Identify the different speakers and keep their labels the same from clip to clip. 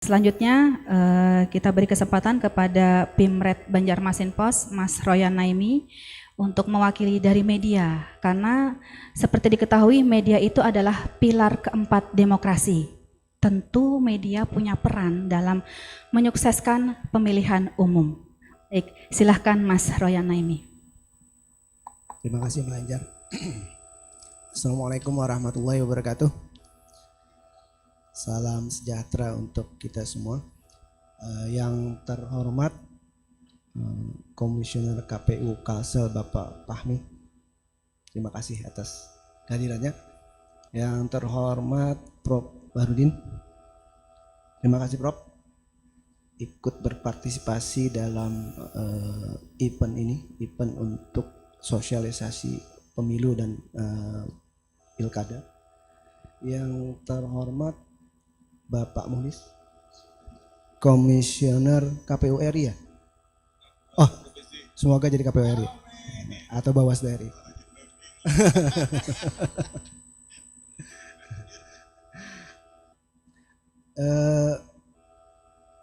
Speaker 1: Selanjutnya kita beri kesempatan kepada Pimret Banjarmasin Pos, Mas Royan Naimi, untuk mewakili dari media. Karena seperti diketahui media itu adalah pilar keempat demokrasi. Tentu media punya peran dalam menyukseskan pemilihan umum. Baik, silahkan Mas Royan Naimi.
Speaker 2: Terima kasih Mbak Anjar. Assalamualaikum warahmatullahi wabarakatuh. Salam sejahtera untuk kita semua. Yang terhormat Komisioner KPU Kalsel Bapak Fahmi, terima kasih atas kehadirannya. Yang terhormat Prof. Bahrudin, terima kasih Prof. Ikut berpartisipasi dalam event ini, event untuk sosialisasi pemilu dan pilkada. Yang terhormat Bapak Muhlis, Komisioner KPU RI ya? Oh, semoga jadi KPU RI atau Bawaslu RI.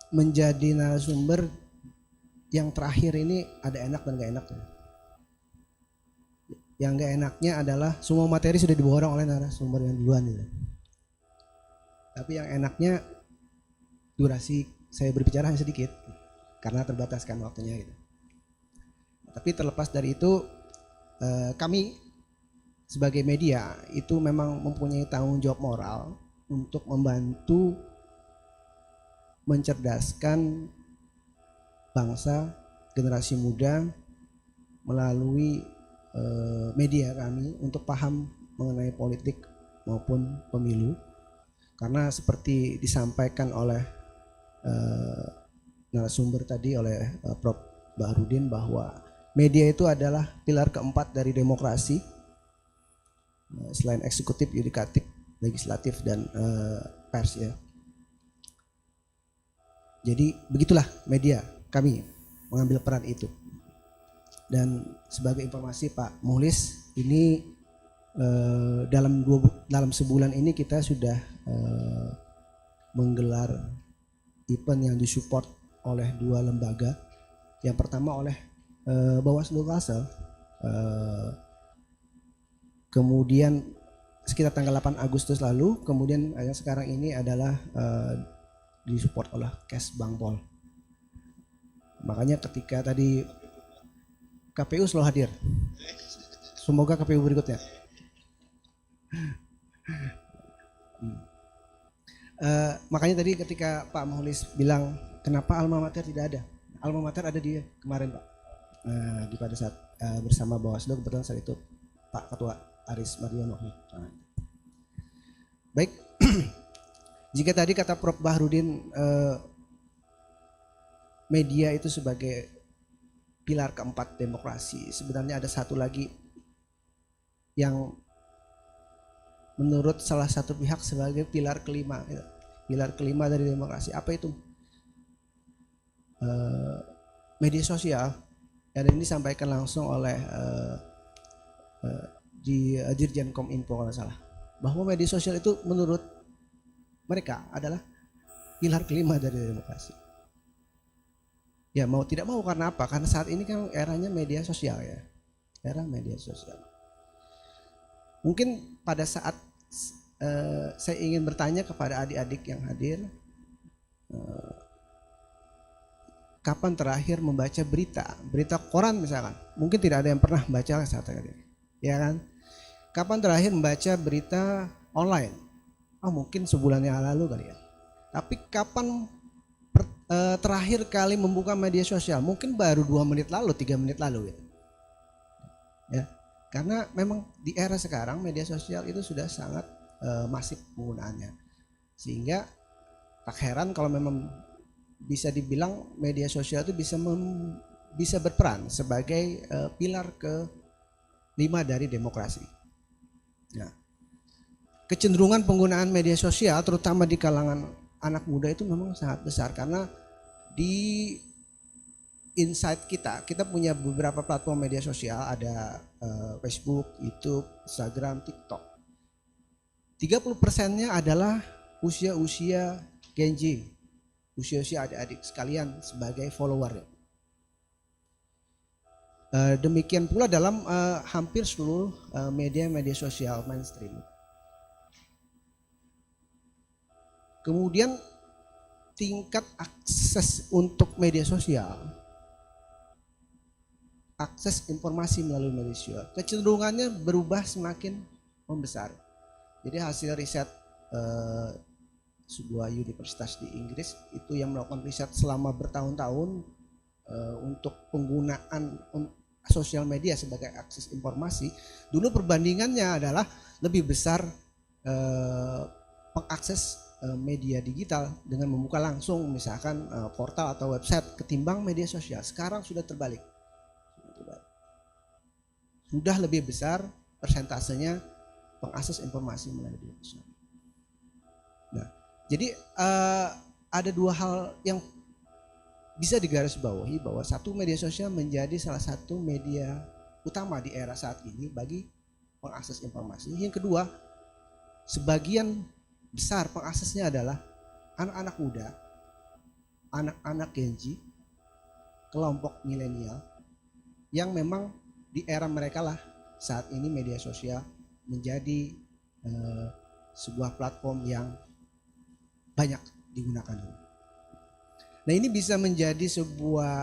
Speaker 2: Menjadi narasumber yang terakhir ini ada enak dan gak enak. Yang gak enaknya adalah semua materi sudah diborong oleh narasumber yang duluan gitu. Tapi yang enaknya durasi saya berbicara hanya sedikit karena terbataskan waktunya gitu. Tapi terlepas dari itu kami sebagai media itu memang mempunyai tanggung jawab moral untuk membantu mencerdaskan bangsa, generasi muda melalui media kami untuk paham mengenai politik maupun pemilu. Karena seperti disampaikan oleh narasumber tadi oleh Prof. Bahrudin bahwa media itu adalah pilar keempat dari demokrasi selain eksekutif, yudikatif, legislatif dan pers ya. Jadi begitulah media kami mengambil peran itu. Dan sebagai informasi Pak Muhlis, ini dalam sebulan ini kita sudah menggelar event yang disupport oleh dua lembaga. Yang pertama oleh Bawaslu Kalsel, kemudian sekitar tanggal 8 Agustus lalu, kemudian yang sekarang ini adalah disupport oleh Kes Bangpol. Makanya ketika tadi KPU selalu hadir, semoga KPU berikutnya. Makanya tadi ketika Pak Muhlis bilang kenapa alma mater tidak ada, alma mater ada di kemarin Pak, di pada saat bersama Bawaslu, kebetulan saat itu Pak Ketua Aris Mardiono. Baik, jika tadi kata Prof. Bahrudin media itu sebagai pilar keempat demokrasi, sebenarnya ada satu lagi yang menurut salah satu pihak sebagai pilar kelima dari demokrasi. Apa itu? Media sosial. Dan ini disampaikan langsung oleh di Dirjen Kominfo kalau salah, bahwa media sosial itu menurut mereka adalah pilar kelima dari demokrasi. Ya mau tidak mau, karena apa? Karena saat ini kan eranya media sosial ya, era media sosial. Mungkin pada saat saya ingin bertanya kepada adik-adik yang hadir, kapan terakhir membaca berita koran misalkan? Mungkin tidak ada yang pernah baca saat tadi, ya kan? Kapan terakhir membaca berita online? Mungkin sebulan yang lalu kali ya. Tapi kapan terakhir kali membuka media sosial? Mungkin baru 2 menit lalu, 3 menit lalu gitu. Ya. Karena memang di era sekarang media sosial itu sudah sangat masif penggunaannya, sehingga tak heran kalau memang bisa dibilang media sosial itu bisa berperan sebagai pilar ke-5 dari demokrasi. Nah, kecenderungan penggunaan media sosial terutama di kalangan anak muda itu memang sangat besar, karena di insight kita punya beberapa platform media sosial, ada Facebook, YouTube, Instagram, TikTok. 30%-nya adalah usia Gen Z, usia-usia adik-adik sekalian sebagai follower. Demikian pula dalam hampir seluruh media sosial mainstream. Kemudian tingkat akses untuk media sosial, akses informasi melalui media sosial, kecenderungannya berubah semakin membesar. Jadi hasil riset sebuah universitas di Inggris itu yang melakukan riset selama bertahun-tahun untuk penggunaan sosial media sebagai akses informasi, dulu perbandingannya adalah lebih besar pengakses media digital dengan membuka langsung misalkan portal atau website ketimbang media sosial. Sekarang sudah terbalik. Sudah lebih besar persentasenya pengakses informasi melalui media sosial. Nah, jadi ada dua hal yang bisa digarisbawahi bahwa satu, media sosial menjadi salah satu media utama di era saat ini bagi pengakses informasi. Yang kedua, sebagian besar pengaksesnya adalah anak-anak muda, anak-anak Gen Z, kelompok milenial yang memang di era mereka lah saat ini media sosial menjadi sebuah platform yang banyak digunakan. Nah, ini bisa menjadi sebuah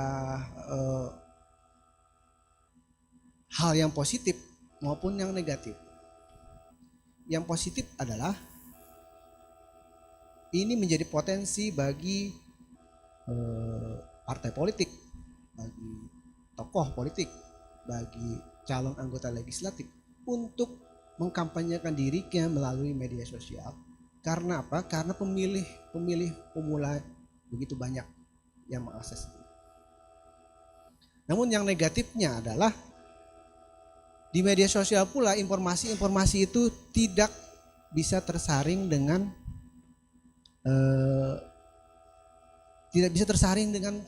Speaker 2: hal yang positif maupun yang negatif. Yang positif adalah ini menjadi potensi bagi partai politik, bagi tokoh politik, bagi calon anggota legislatif untuk mengkampanyekan dirinya melalui media sosial. Karena apa? Karena pemilih pemula begitu banyak yang mengakses. Namun yang negatifnya adalah di media sosial pula informasi-informasi itu tidak bisa tersaring dengan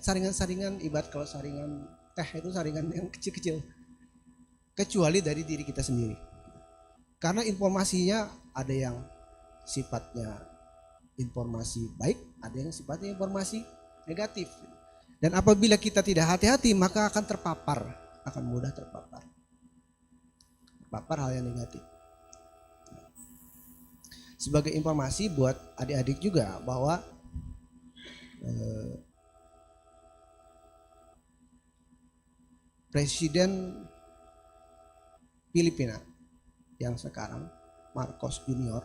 Speaker 2: saringan-saringan, ibarat kalau saringan teh itu saringan yang kecil-kecil, kecuali dari diri kita sendiri. Karena informasinya ada yang sifatnya informasi baik, ada yang sifatnya informasi negatif. Dan apabila kita tidak hati-hati maka akan mudah terpapar hal yang negatif. Sebagai informasi buat adik-adik juga bahwa Presiden Filipina yang sekarang, Marcos Junior,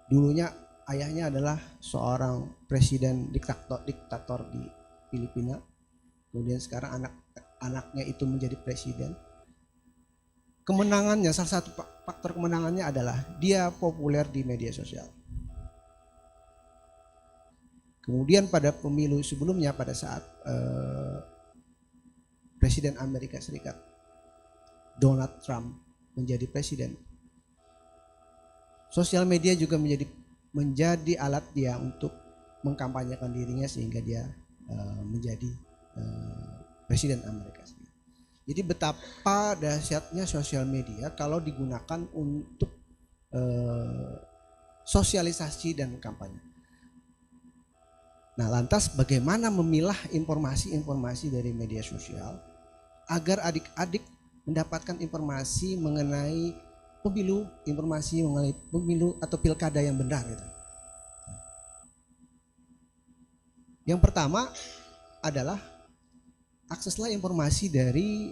Speaker 2: dulunya ayahnya adalah seorang presiden diktator di Filipina. Kemudian sekarang anaknya itu menjadi presiden. Kemenangannya, salah satu faktor kemenangannya adalah dia populer di media sosial. Kemudian pada pemilu sebelumnya, pada saat Presiden Amerika Serikat Donald Trump menjadi presiden, sosial media juga menjadi alat dia untuk mengkampanyekan dirinya sehingga dia menjadi presiden Amerika Serikat. Jadi betapa dahsyatnya sosial media kalau digunakan untuk sosialisasi dan kampanye. Nah, lantas bagaimana memilah informasi-informasi dari media sosial agar adik-adik mendapatkan informasi mengenai pemilu, informasi mengenai pemilu atau pilkada yang benar gitu. Yang pertama adalah akseslah informasi dari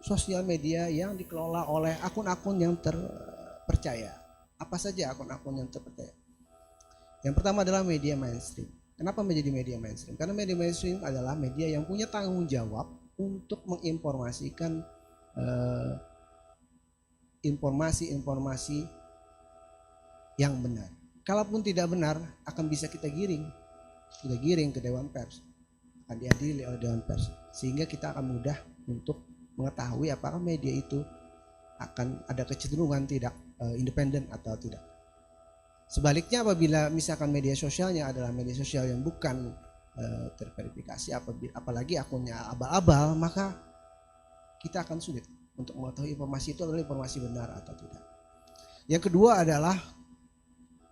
Speaker 2: sosial media yang dikelola oleh akun-akun yang terpercaya. Apa saja akun-akun yang terpercaya? Yang pertama adalah media mainstream. Kenapa menjadi media mainstream? Karena media mainstream adalah media yang punya tanggung jawab untuk menginformasikan informasi-informasi yang benar. Kalaupun tidak benar akan bisa kita giring ke Dewan Pers, akan diadili oleh Dewan Pers, sehingga kita akan mudah untuk mengetahui apakah media itu akan ada kecenderungan tidak independen atau tidak. Sebaliknya apabila misalkan media sosialnya adalah media sosial yang bukan terverifikasi, apalagi akunnya abal-abal, maka kita akan sulit untuk mengetahui informasi itu adalah informasi benar atau tidak. Yang kedua adalah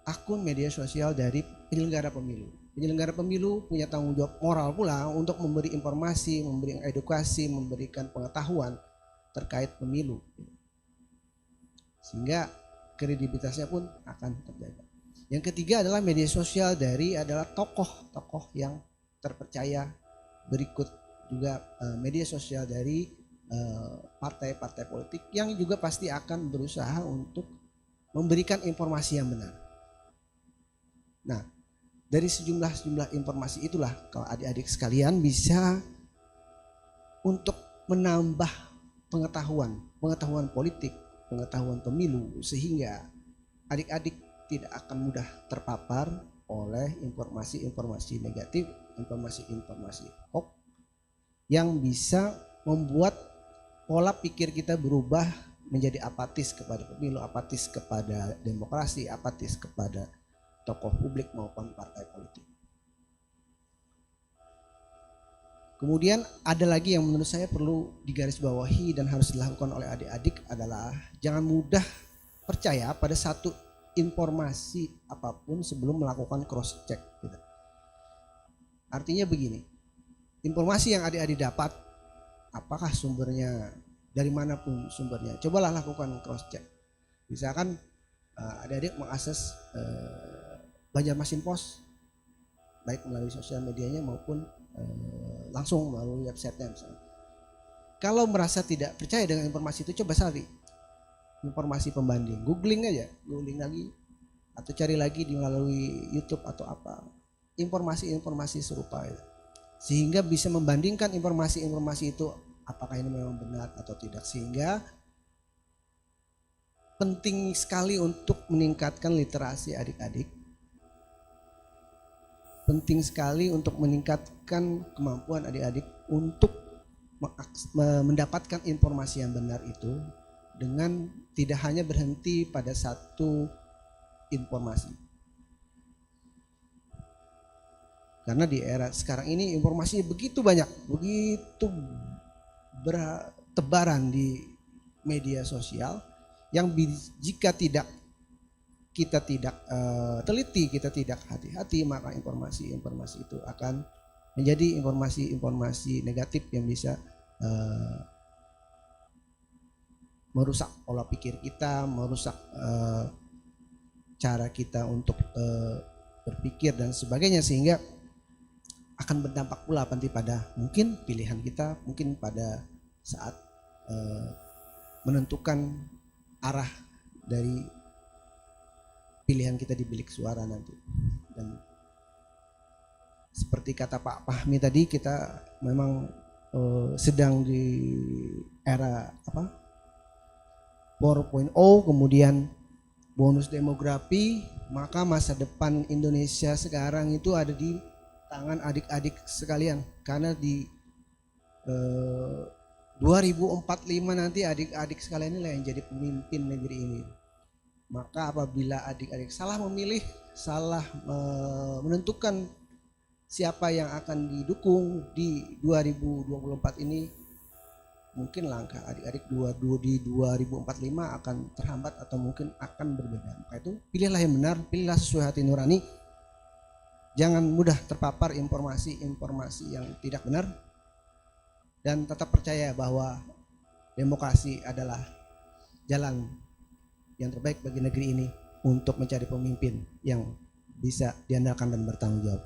Speaker 2: akun media sosial dari penyelenggara pemilu. Penyelenggara pemilu punya tanggung jawab moral pula untuk memberi informasi, memberi edukasi, memberikan pengetahuan terkait pemilu. Sehingga kredibilitasnya pun akan terjaga. Yang ketiga adalah media sosial adalah tokoh-tokoh yang terpercaya. Berikut juga media sosial dari partai-partai politik yang juga pasti akan berusaha untuk memberikan informasi yang benar. Nah, dari sejumlah informasi itulah kalau adik-adik sekalian bisa untuk menambah pengetahuan politik, pengetahuan pemilu, sehingga adik-adik tidak akan mudah terpapar oleh informasi-informasi negatif, informasi-informasi hoax yang bisa membuat pola pikir kita berubah menjadi apatis kepada pemilu, apatis kepada demokrasi, apatis kepada tokoh publik maupun partai politik. Kemudian ada lagi yang menurut saya perlu digarisbawahi dan harus dilakukan oleh adik-adik adalah jangan mudah percaya pada satu informasi apapun sebelum melakukan cross check. Artinya begini, informasi yang adik-adik dapat, apakah sumbernya, dari manapun sumbernya, cobalah lakukan cross check. Misalkan adik-adik mengakses Banjarmasin Post baik melalui sosial medianya maupun langsung melalui websitenya misalnya. Kalau merasa tidak percaya dengan informasi itu, coba cari informasi pembanding, googling lagi atau cari lagi di melalui YouTube atau apa, informasi-informasi serupa itu. Sehingga bisa membandingkan informasi-informasi itu apakah ini memang benar atau tidak, sehingga penting sekali untuk meningkatkan literasi adik-adik. Penting sekali untuk meningkatkan kemampuan adik-adik untuk mendapatkan informasi yang benar itu dengan tidak hanya berhenti pada satu informasi. Karena di era sekarang ini informasinya begitu banyak, begitu bertebaran di media sosial yang jika kita tidak teliti, kita tidak hati-hati, maka informasi-informasi itu akan menjadi informasi-informasi negatif yang bisa merusak pola pikir kita, merusak cara kita untuk berpikir dan sebagainya, sehingga akan berdampak pula nanti pada mungkin pilihan kita, mungkin pada saat menentukan arah dari pilihan kita di bilik suara nanti. Dan seperti kata Pak Fahmi tadi, kita memang sedang di era 4.0, kemudian bonus demografi, maka masa depan Indonesia sekarang itu ada di tangan adik-adik sekalian. Karena di 2045 nanti adik-adik sekalian inilah yang jadi pemimpin negeri ini. Maka apabila adik-adik salah memilih, salah menentukan siapa yang akan didukung di 2024 ini, mungkin langkah adik-adik di 2045 akan terhambat atau mungkin akan berbeda. Maka itu pilihlah yang benar, pilihlah sesuai hati nurani. Jangan mudah terpapar informasi-informasi yang tidak benar, dan tetap percaya bahwa demokrasi adalah jalan yang terbaik bagi negeri ini untuk mencari pemimpin yang bisa diandalkan dan bertanggung jawab.